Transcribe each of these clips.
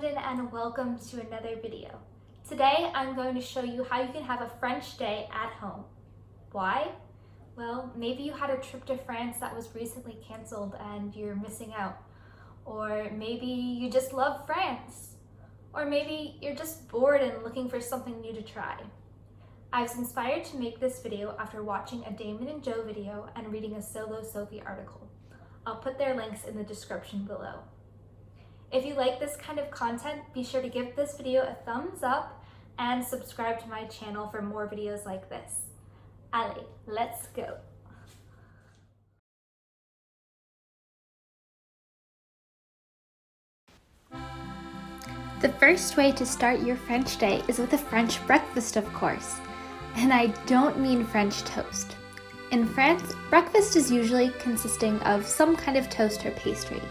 London and welcome to another video. Today I'm going to show you how you can have a French day at home. Why? Well, maybe you had a trip to France that was recently canceled and you're missing out. Or maybe you just love France. Or maybe you're just bored and looking for something new to try. I was inspired to make this video after watching a Damon and Joe video and reading a Solo Sophie article. I'll put their links in the description below. If you like this kind of content, be sure to give this video a thumbs up and subscribe to my channel for more videos like this. Allez, let's go. The first way to start your French day is with a French breakfast, of course. And I don't mean French toast. In France, breakfast is usually consisting of some kind of toast or pastry.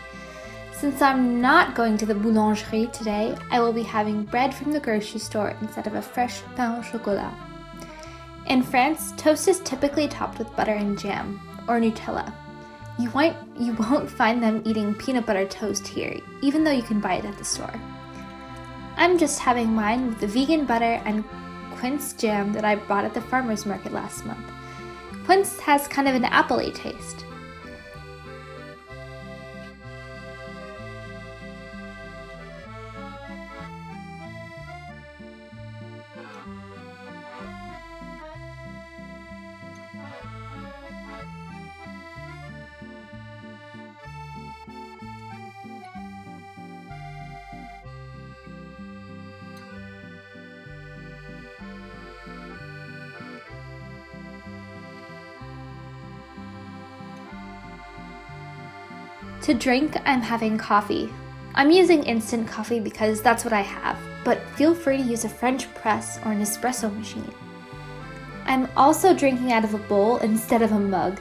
Since I'm not going to the boulangerie today, I will be having bread from the grocery store instead of a fresh pain au chocolat. In France, toast is typically topped with butter and jam, or Nutella. You won't find them eating peanut butter toast here, even though you can buy it at the store. I'm just having mine with the vegan butter and quince jam that I bought at the farmer's market last month. Quince has kind of an apple-y taste. To drink, I'm having coffee. I'm using instant coffee because that's what I have, but feel free to use a French press or an espresso machine. I'm also drinking out of a bowl instead of a mug.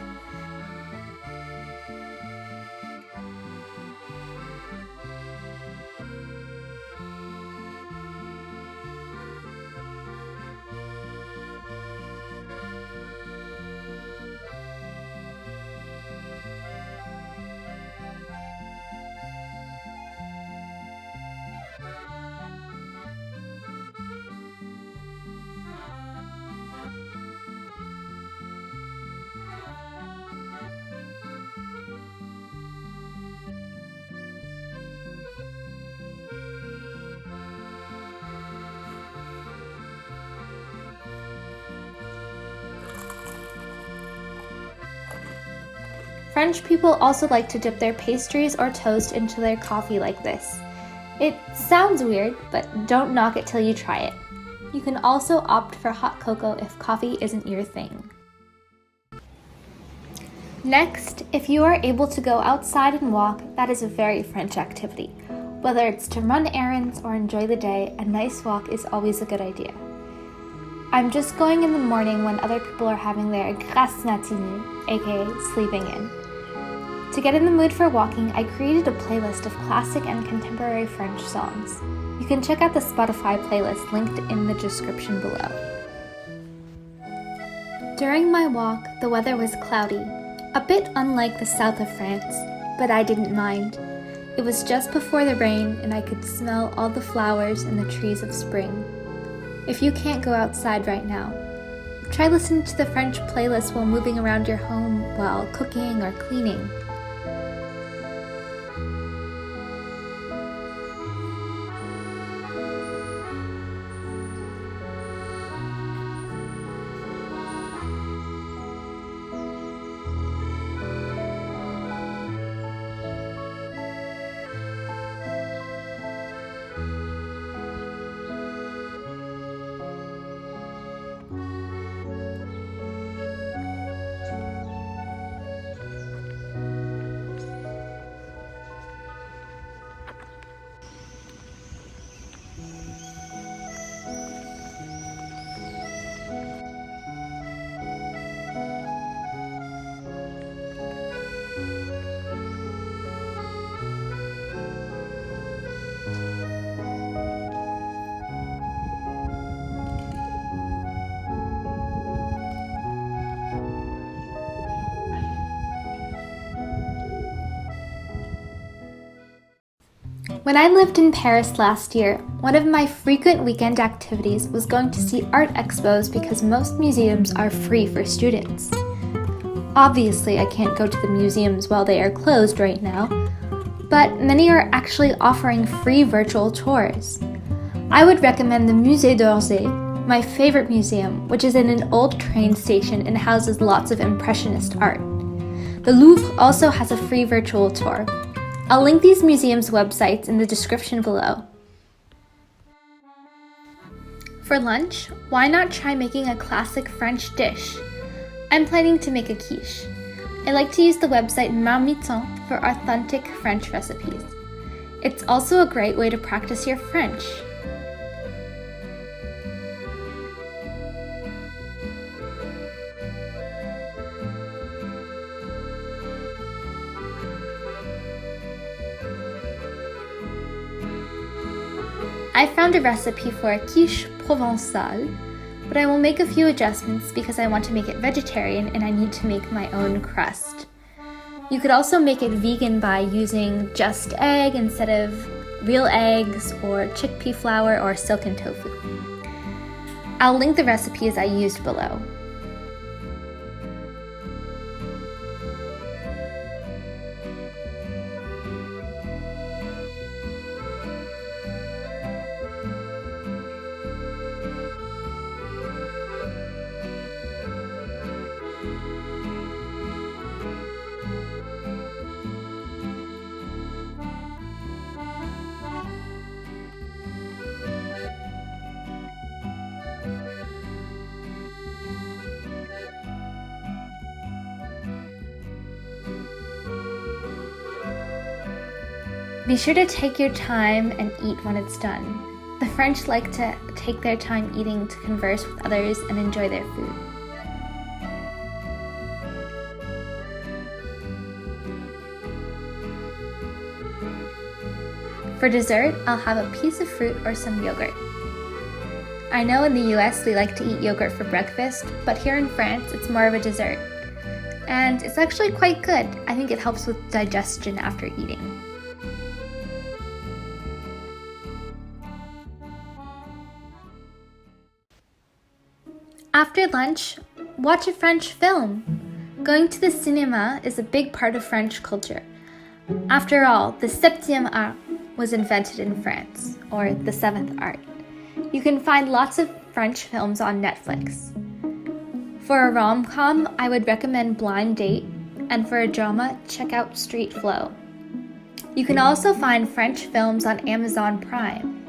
French people also like to dip their pastries or toast into their coffee like this. It sounds weird, but don't knock it till you try it. You can also opt for hot cocoa if coffee isn't your thing. Next, if you are able to go outside and walk, that is a very French activity. Whether it's to run errands or enjoy the day, a nice walk is always a good idea. I'm just going in the morning when other people are having their grasse matinée, aka sleeping in. To get in the mood for walking, I created a playlist of classic and contemporary French songs. You can check out the Spotify playlist linked in the description below. During my walk, the weather was cloudy, a bit unlike the south of France, but I didn't mind. It was just before the rain and I could smell all the flowers and the trees of spring. If you can't go outside right now, try listening to the French playlist while moving around your home while cooking or cleaning. When I lived in Paris last year, one of my frequent weekend activities was going to see art expos because most museums are free for students. Obviously, I can't go to the museums while they are closed right now, but many are actually offering free virtual tours. I would recommend the Musée d'Orsay, my favorite museum, which is in an old train station and houses lots of impressionist art. The Louvre also has a free virtual tour. I'll link these museums' websites in the description below. For lunch, why not try making a classic French dish? I'm planning to make a quiche. I like to use the website Marmiton for authentic French recipes. It's also a great way to practice your French. I found a recipe for a quiche provençale, but I will make a few adjustments because I want to make it vegetarian and I need to make my own crust. You could also make it vegan by using just egg instead of real eggs or chickpea flour or silken tofu. I'll link the recipes I used below. Be sure to take your time and eat when it's done. The French like to take their time eating to converse with others and enjoy their food. For dessert, I'll have a piece of fruit or some yogurt. I know in the US we like to eat yogurt for breakfast, but here in France it's more of a dessert. And it's actually quite good. I think it helps with digestion after eating. After lunch, watch a French film. Going to the cinema is a big part of French culture. After all, the septième art was invented in France, or the seventh art. You can find lots of French films on Netflix. For a rom-com, I would recommend Blind Date, and for a drama, check out Street Flow. You can also find French films on Amazon Prime.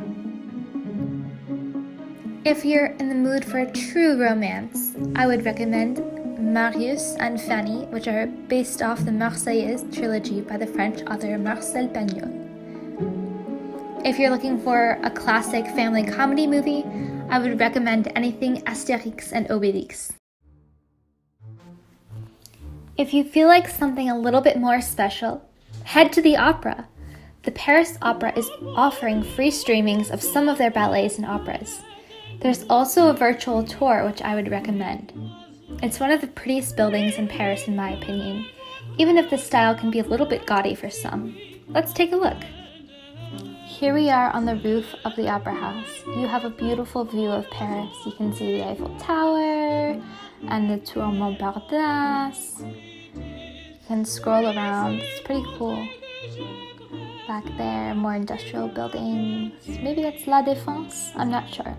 If you're in the mood for a true romance, I would recommend Marius and Fanny, which are based off the Marseillaise trilogy by the French author Marcel Pagnol. If you're looking for a classic family comedy movie, I would recommend anything Astérix and Obélix. If you feel like something a little bit more special, head to the opera. The Paris Opera is offering free streamings of some of their ballets and operas. There's also a virtual tour, which I would recommend. It's one of the prettiest buildings in Paris, in my opinion, even if the style can be a little bit gaudy for some. Let's take a look. Here we are on the roof of the Opera House. You have a beautiful view of Paris. You can see the Eiffel Tower and the Tour Montparnasse. You can scroll around. It's pretty cool. Back there, more industrial buildings. Maybe it's La Défense? I'm not sure.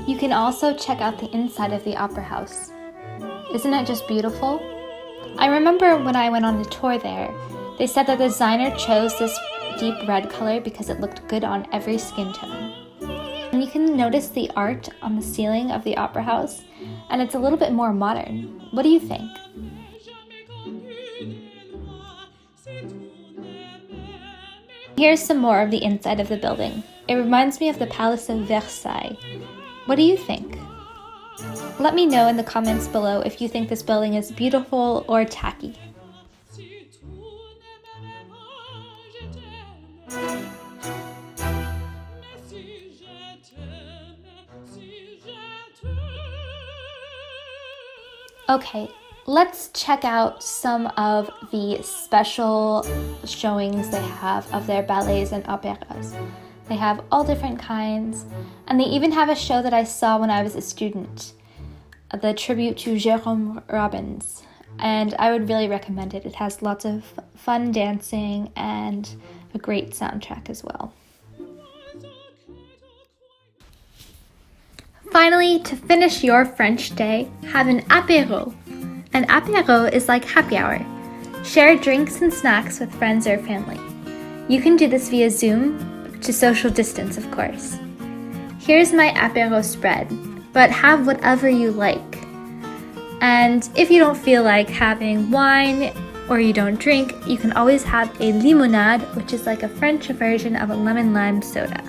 You can also check out the inside of the Opera House. Isn't it just beautiful? I remember when I went on the tour there, they said that the designer chose this deep red color because it looked good on every skin tone. And you can notice the art on the ceiling of the Opera House, and it's a little bit more modern. What do you think? Here's some more of the inside of the building. It reminds me of the Palace of Versailles. What do you think? Let me know in the comments below if you think this building is beautiful or tacky. Okay, let's check out some of the special showings they have of their ballets and operas. They have all different kinds, and they even have a show that I saw when I was a student, the tribute to Jérôme Robbins, and I would really recommend it. It has lots of fun dancing and a great soundtrack as well. Finally, to finish your French day, have an apéro. An apéro is like happy hour. Share drinks and snacks with friends or family. You can do this via Zoom, to social distance, of course. Here's my apéro spread, but have whatever you like. And if you don't feel like having wine or you don't drink, you can always have a limonade, which is like a French version of a lemon lime soda.